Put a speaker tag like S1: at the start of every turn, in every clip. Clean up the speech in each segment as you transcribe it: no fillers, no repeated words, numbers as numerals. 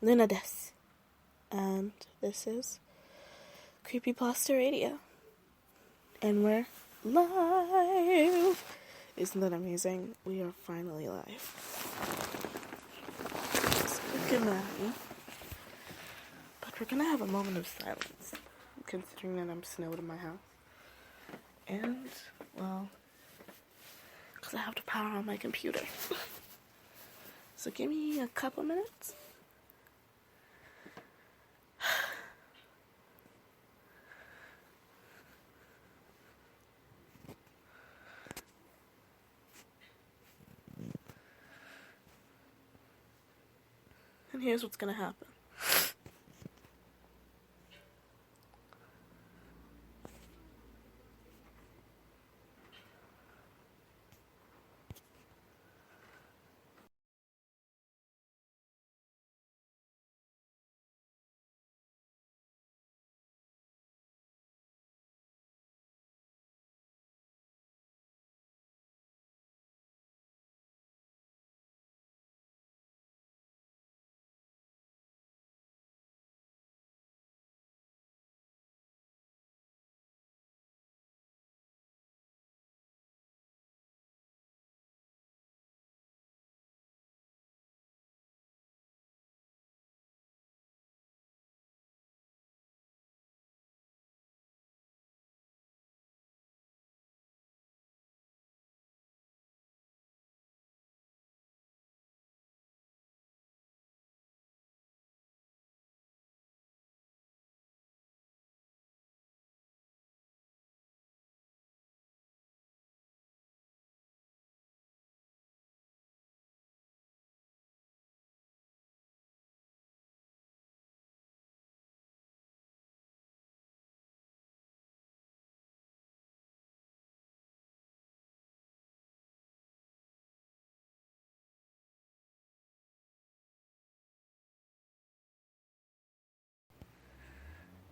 S1: Luna des. And this is Creepypasta Radio. And we're live! Isn't that amazing? We are finally live. Spooky man. But we're gonna have a moment of silence, considering that I'm snowed in my house. And, well, because I have to power on my computer. So give me a couple minutes. And here's what's gonna happen.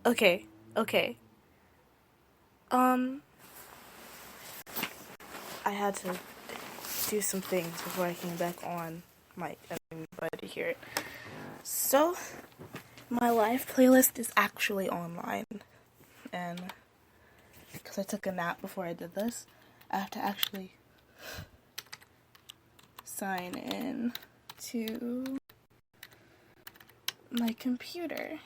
S1: Okay. I had to do some things before I came back on mic and everybody hear it. So, my live playlist is actually online. And because I took a nap before I did this, I have to actually sign in to my computer.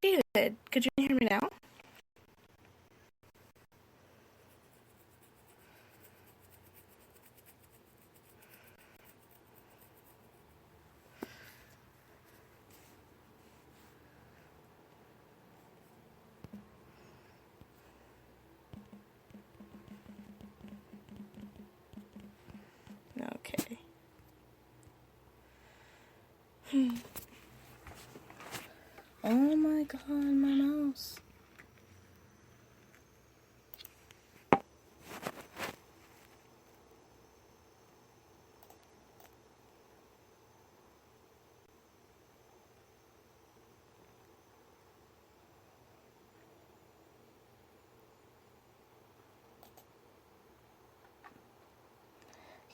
S1: David, could you hear me now? Okay. Oh my god, my mouse.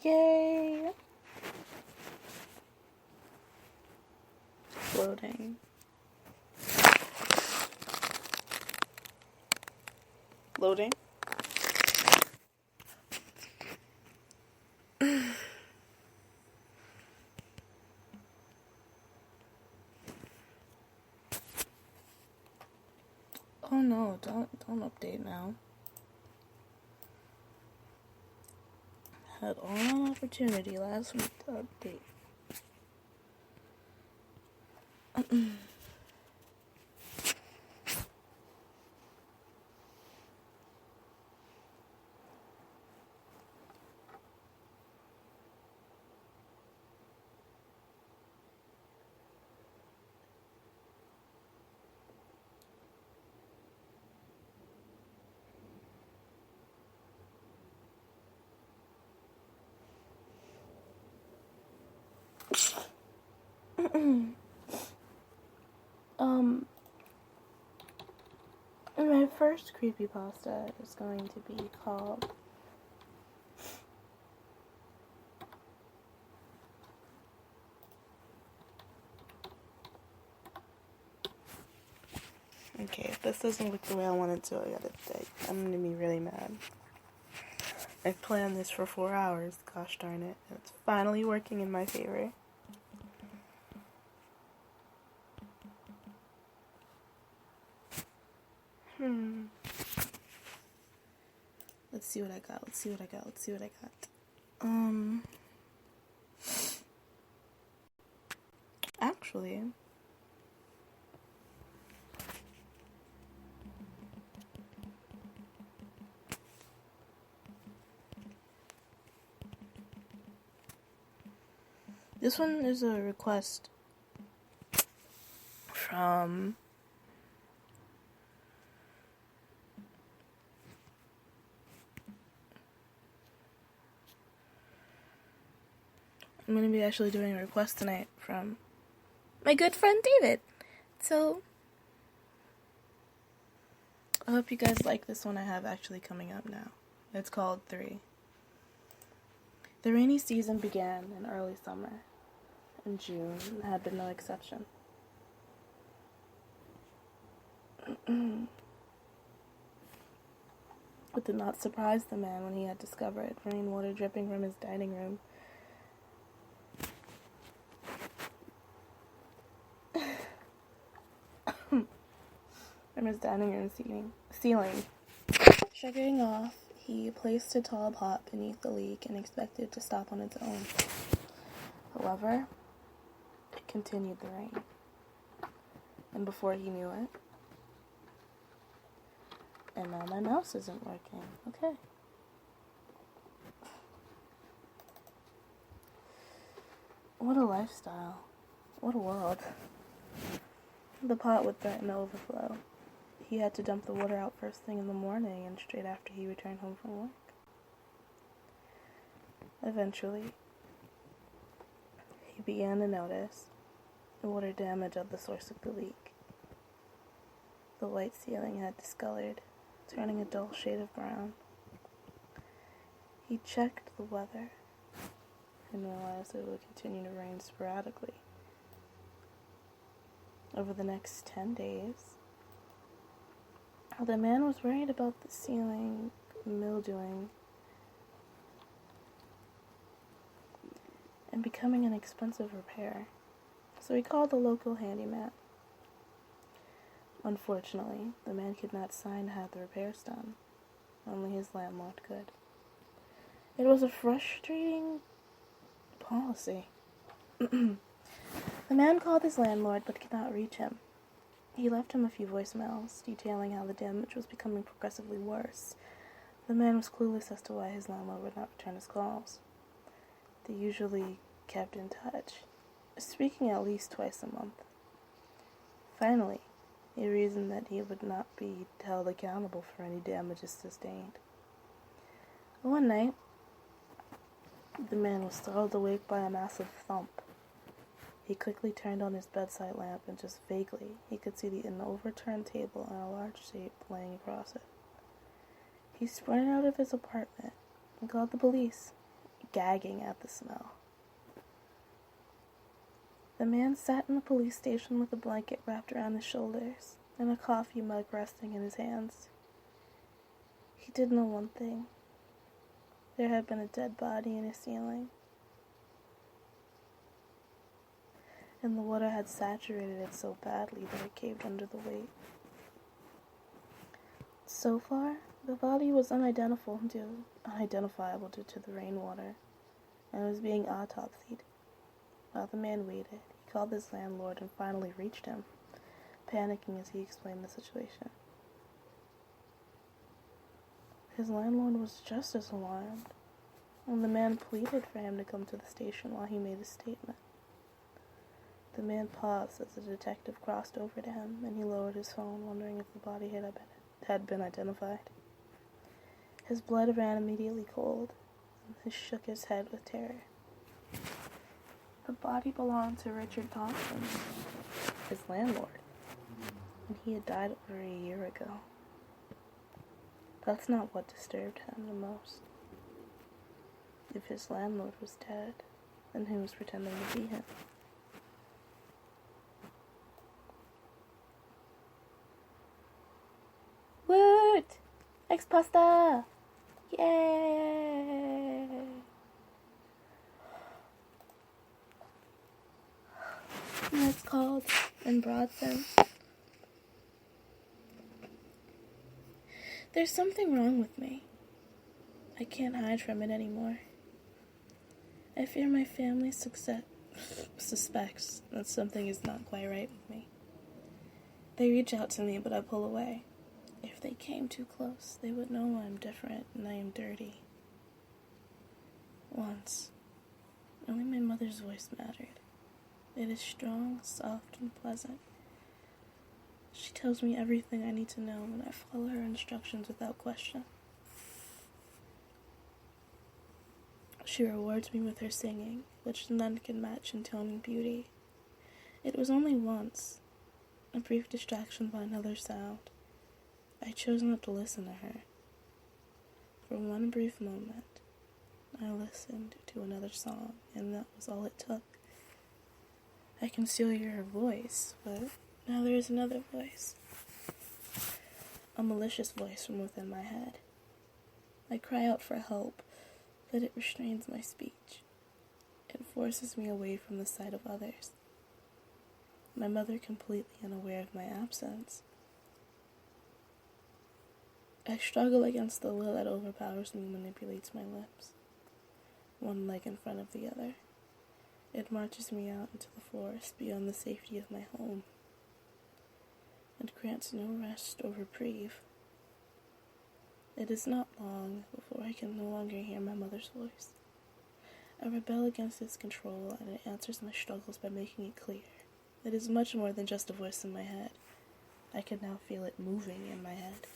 S1: Yay! Loading. Loading. Oh no, don't update now. Had all an opportunity last week to update. My first creepypasta is going to be called Okay, if this doesn't look the way I want it to, I'm gonna be really mad. I planned this for 4 hours, gosh darn it. It's finally working in my favor. Let's see what I got. Actually, this one is a request from I'm going to be actually doing a request tonight from my good friend David. So, I hope you guys like this one I have actually coming up now. It's called 3. The rainy season began in early summer, and June had been no exception. It did not surprise the man when he had discovered rainwater dripping from his dining room. Ceiling. Sugaring off, he placed a tall pot beneath the leak and expected to stop on its own. However, it continued the rain. And before he knew it, and now my mouse isn't working. Okay. What a lifestyle. What a world. The pot would threaten to overflow. He had to dump the water out first thing in the morning and straight after he returned home from work. Eventually, he began to notice the water damage at the source of the leak. The white ceiling had discolored, turning a dull shade of brown. He checked the weather and realized it would continue to rain sporadically. Over the next 10 days, the man was worried about the ceiling mildewing and becoming an expensive repair, so he called the local handyman. Unfortunately, the man could not sign to have the repairs done. Only his landlord could. It was a frustrating policy. The man called his landlord but could not reach him. He left him a few voicemails, detailing how the damage was becoming progressively worse. The man was clueless as to why his landlord would not return his calls. They usually kept in touch, speaking at least twice a month. Finally, he reasoned that he would not be held accountable for any damages sustained. One night, the man was startled awake by a massive thump. He quickly turned on his bedside lamp, and just vaguely, he could see an overturned table and a large shape laying across it. He sprinted out of his apartment and called the police, gagging at the smell. The man sat in the police station with a blanket wrapped around his shoulders and a coffee mug resting in his hands. He did know one thing. There had been a dead body in his ceiling, and the water had saturated it so badly that it caved under the weight. So far, the body was unidentifiable due to the rainwater, and was being autopsied. While the man waited, he called his landlord and finally reached him, panicking as he explained the situation. His landlord was just as alarmed, and the man pleaded for him to come to the station while he made a statement. The man paused as the detective crossed over to him, and he lowered his phone, wondering if the body had been identified. His blood ran immediately cold, and he shook his head with terror. The body belonged to Richard Thompson, his landlord, and he had died over a year ago. That's not what disturbed him the most. If his landlord was dead, then who was pretending to be him? Woot! Ex pasta! Yay! And it's called, in broad sense, there's something wrong with me. I can't hide from it anymore. I fear my family suspects that something is not quite right with me. They reach out to me, but I pull away. If they came too close, they would know I'm different and I am dirty. Once, only my mother's voice mattered. It is strong, soft, and pleasant. She tells me everything I need to know, and I follow her instructions without question. She rewards me with her singing, which none can match in tone and beauty. It was only once, a brief distraction by another sound. I chose not to listen to her. For one brief moment, I listened to another song, and that was all it took. I can still hear her voice, but now there is another voice. A malicious voice from within my head. I cry out for help, but it restrains my speech. It forces me away from the sight of others. My mother completely unaware of my absence. I struggle against the will that overpowers me and manipulates my lips, one leg in front of the other. It marches me out into the forest beyond the safety of my home. It grants no rest or reprieve. It is not long before I can no longer hear my mother's voice. I rebel against its control, and it answers my struggles by making it clear. It is much more than just a voice in my head. I can now feel it moving in my head.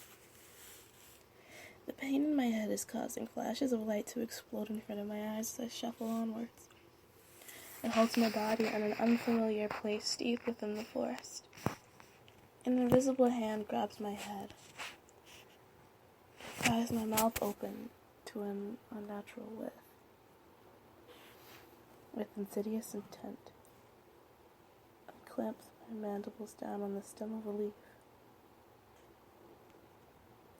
S1: The pain in my head is causing flashes of light to explode in front of my eyes as I shuffle onwards. It holds my body in an unfamiliar place deep within the forest. An invisible hand grabs my head. It pries my mouth open to an unnatural width. With insidious intent, it clamps my mandibles down on the stem of a leaf.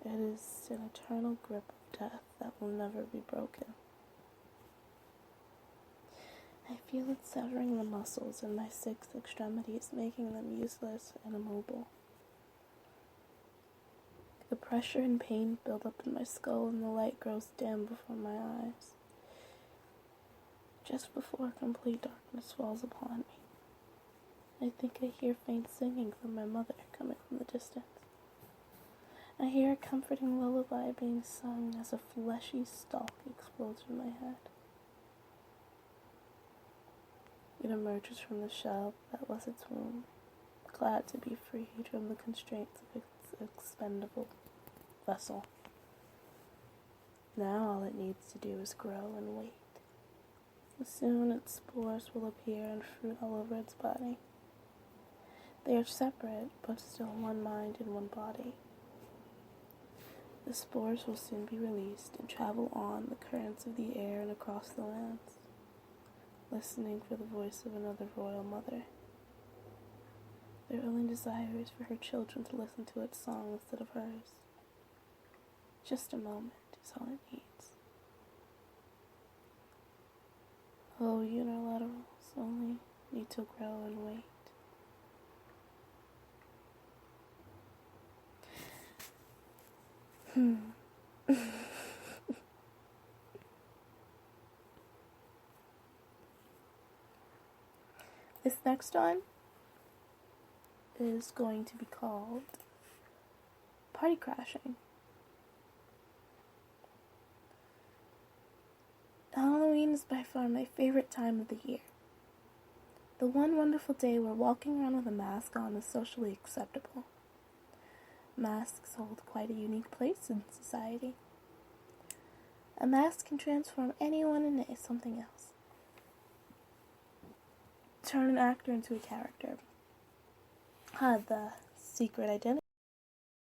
S1: It is an eternal grip of death that will never be broken. I feel it severing the muscles in my 6 extremities, making them useless and immobile. The pressure and pain build up in my skull, and the light grows dim before my eyes. Just before complete darkness falls upon me, I think I hear faint singing from my mother coming from the distance. I hear a comforting lullaby being sung as a fleshy stalk explodes in my head. It emerges from the shell that was its womb, glad to be freed from the constraints of its expendable vessel. Now all it needs to do is grow and wait. Soon its spores will appear and fruit all over its body. They are separate, but still one mind and one body. The spores will soon be released and travel on the currents of the air and across the lands, listening for the voice of another royal mother. Their only desire is for her children to listen to its song instead of hers. Just a moment is all it needs. Oh, unilaterals only need to grow and wait. This next one is going to be called Party Crashing. Halloween is by far my favorite time of the year. The one wonderful day where walking around with a mask on is socially acceptable. Masks hold quite a unique place in society. A mask can transform anyone into something else. Turn an actor into a character. The secret identity